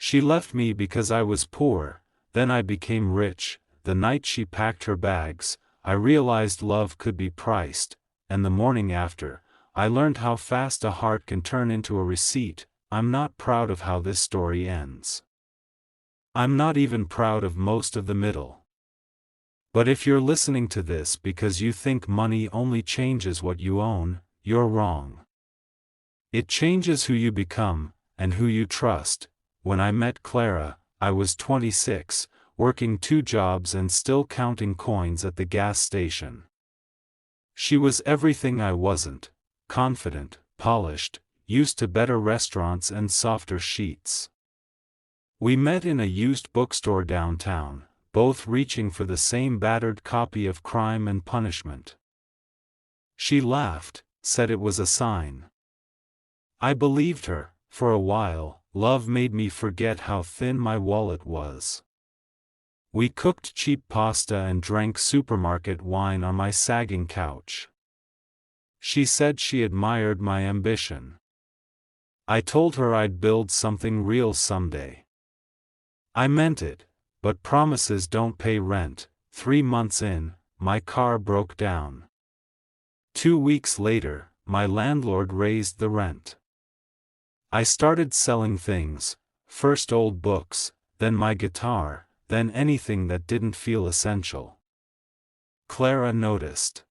She left me because I was poor, then I became rich. The night she packed her bags, I realized love could be priced, and the morning after, I learned how fast a heart can turn into a receipt. I'm not proud of how this story ends. I'm not even proud of most of the middle. But if you're listening to this because you think money only changes what you own, you're wrong. It changes who you become, and who you trust. When I met Clara, I was 26, working 2 jobs and still counting coins at the gas station. She was everything I wasn't: confident, polished, used to better restaurants and softer sheets. We met in a used bookstore downtown, both reaching for the same battered copy of Crime and Punishment. She laughed, said it was a sign. I believed her. For a while, love made me forget how thin my wallet was. We cooked cheap pasta and drank supermarket wine on my sagging couch. She said she admired my ambition. I told her I'd build something real someday. I meant it, but promises don't pay rent. 3 months in, my car broke down. 2 weeks later, my landlord raised the rent. I started selling things, first old books, then my guitar, then anything that didn't feel essential. Clara noticed.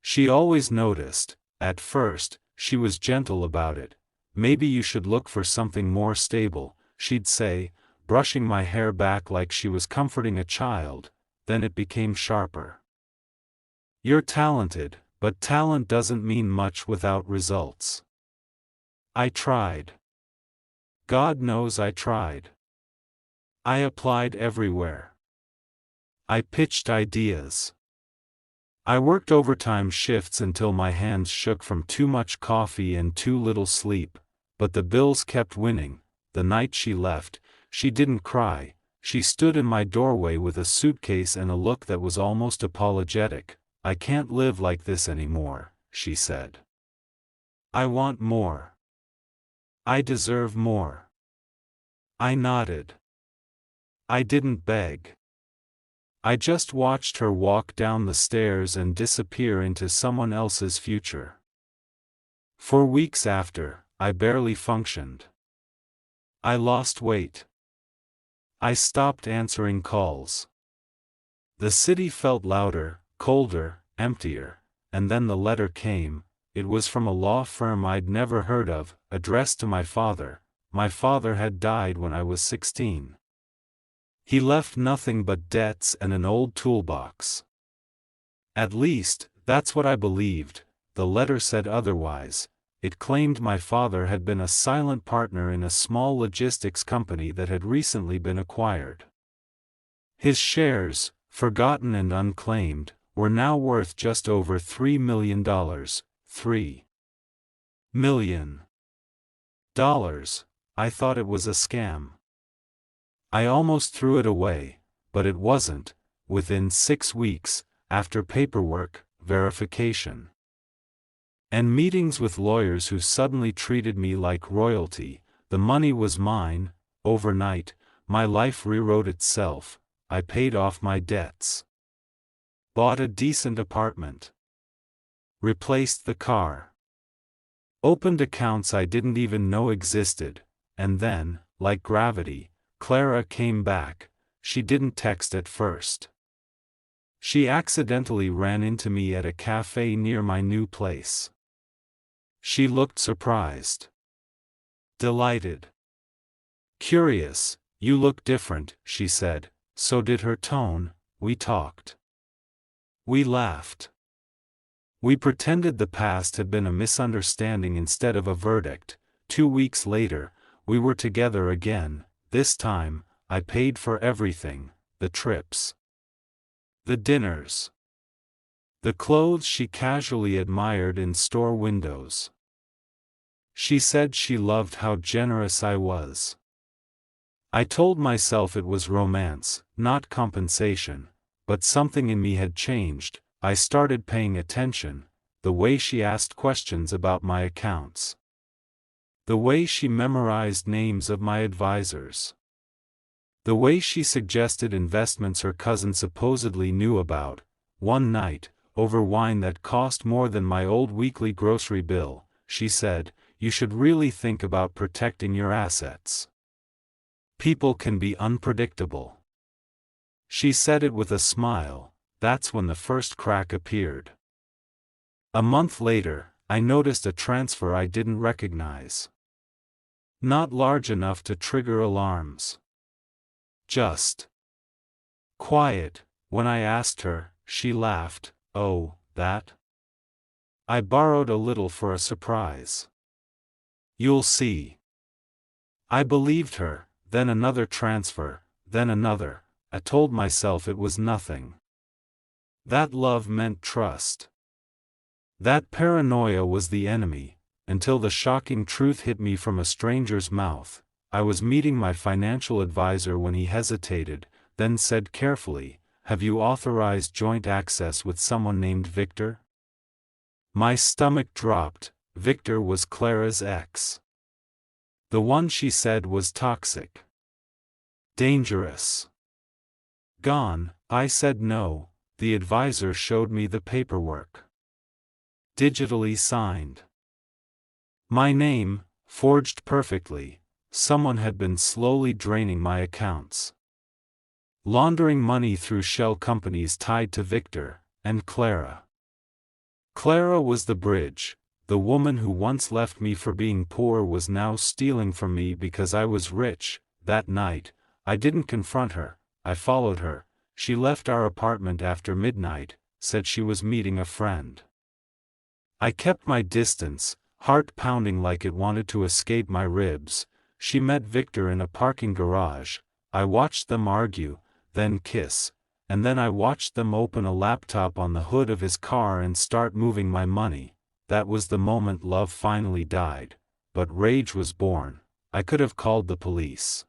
She always noticed. At first, she was gentle about it. Maybe you should look for something more stable, she'd say, brushing my hair back like she was comforting a child. Then it became sharper. You're talented, but talent doesn't mean much without results. I tried. God knows I tried. I applied everywhere. I pitched ideas. I worked overtime shifts until my hands shook from too much coffee and too little sleep, but the bills kept winning. The night she left, she didn't cry. She stood in my doorway with a suitcase and a look that was almost apologetic. I can't live like this anymore, she said. I want more. I deserve more. I nodded. I didn't beg. I just watched her walk down the stairs and disappear into someone else's future. For weeks after, I barely functioned. I lost weight. I stopped answering calls. The city felt louder, colder, emptier, and then the letter came. It was from a law firm I'd never heard of, addressed to my father. My father had died when I was 16. He left nothing but debts and an old toolbox. At least, that's what I believed. The letter said otherwise. It claimed my father had been a silent partner in a small logistics company that had recently been acquired. His shares, forgotten and unclaimed, were now worth just over $3 million. $3 million. I thought it was a scam. I almost threw it away, but it wasn't. Within 6 weeks, after paperwork, verification, and meetings with lawyers who suddenly treated me like royalty, the money was mine. Overnight, my life rewrote itself. I paid off my debts, bought a decent apartment, replaced the car, opened accounts I didn't even know existed, and then, like gravity, Clara came back. She didn't text at first. She accidentally ran into me at a cafe near my new place. She looked surprised, delighted, curious. You look different, she said. So did her tone. We talked. We laughed. We pretended the past had been a misunderstanding instead of a verdict. 2 weeks later, we were together again. This time, I paid for everything: the trips, the dinners, the clothes she casually admired in store windows. She said she loved how generous I was. I told myself it was romance, not compensation, but something in me had changed. I started paying attention, the way she asked questions about my accounts, The way she memorized names of my advisors. The way she suggested investments her cousin supposedly knew about. One night, over wine that cost more than my old weekly grocery bill, she said, "You should really think about protecting your assets. People can be unpredictable." She said it with a smile. That's when the first crack appeared. A month later, I noticed a transfer I didn't recognize. Not large enough to trigger alarms. Just quiet. When I asked her, she laughed. "Oh, that?" I borrowed a little for a surprise. "You'll see." I believed her. Then another transfer, then another. I told myself it was nothing. That love meant trust. That paranoia was the enemy, until the shocking truth hit me from a stranger's mouth. I was meeting my financial advisor when he hesitated, then said carefully, "Have you authorized joint access with someone named Victor?" My stomach dropped. Victor was Clara's ex. The one she said was toxic. Dangerous. Gone. I said no. The advisor showed me the paperwork. Digitally signed. My name, forged perfectly. Someone had been slowly draining my accounts. Laundering money through shell companies tied to Victor and Clara. Clara was the bridge. The woman who once left me for being poor was now stealing from me because I was rich. That night, I didn't confront her. I followed her. She left our apartment after midnight, said she was meeting a friend. I kept my distance, heart pounding like it wanted to escape my ribs. She met Victor in a parking garage. I watched them argue, then kiss, and then I watched them open a laptop on the hood of his car and start moving my money. That was the moment love finally died, but rage was born. I could have called the police.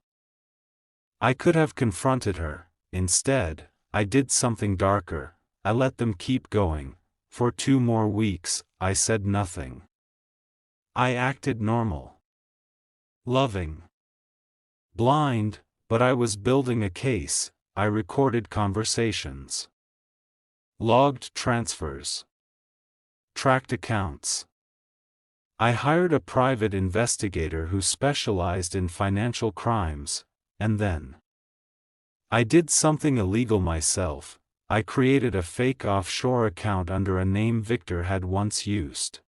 I could have confronted her. Instead, I did something darker. I let them keep going. For 2 more weeks, I said nothing. I acted normal. Loving. Blind, but I was building a case. I recorded conversations. Logged transfers. Tracked accounts. I hired a private investigator who specialized in financial crimes, and then I did something illegal myself. I created a fake offshore account under a name Victor had once used.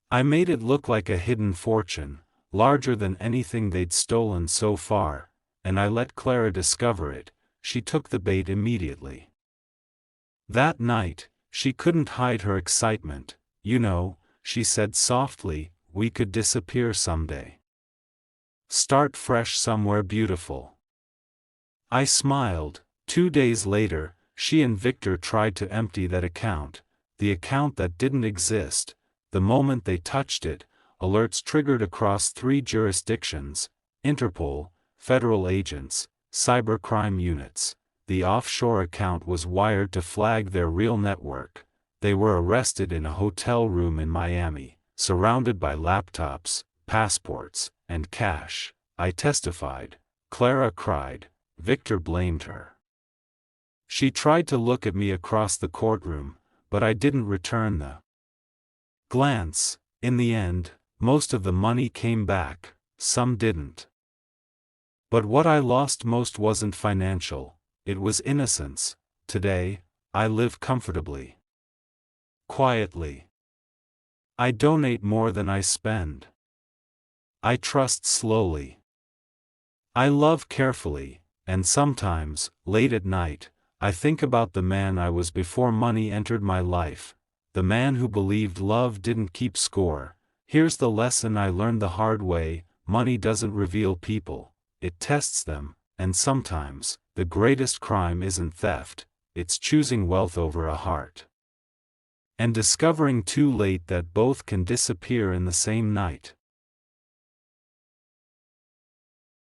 I made it look like a hidden fortune, larger than anything they'd stolen so far, and I let Clara discover it. She took the bait immediately. That night, she couldn't hide her excitement. "You know," she said softly, "we could disappear someday. Start fresh somewhere beautiful." I smiled. 2 days later, she and Victor tried to empty that account, the account that didn't exist. The moment they touched it, alerts triggered across 3 jurisdictions: Interpol, federal agents, cybercrime units. The offshore account was wired to flag their real network. They were arrested in a hotel room in Miami, surrounded by laptops, passports, and cash. I testified. Clara cried. Victor blamed her. She tried to look at me across the courtroom, but I didn't return the glance. In the end, most of the money came back, some didn't. But what I lost most wasn't financial, it was innocence. Today, I live comfortably. Quietly. I donate more than I spend. I trust slowly. I love carefully, and sometimes, late at night, I think about the man I was before money entered my life, the man who believed love didn't keep score. Here's the lesson I learned the hard way: money doesn't reveal people, it tests them, and sometimes, the greatest crime isn't theft, it's choosing wealth over a heart. And discovering too late that both can disappear in the same night.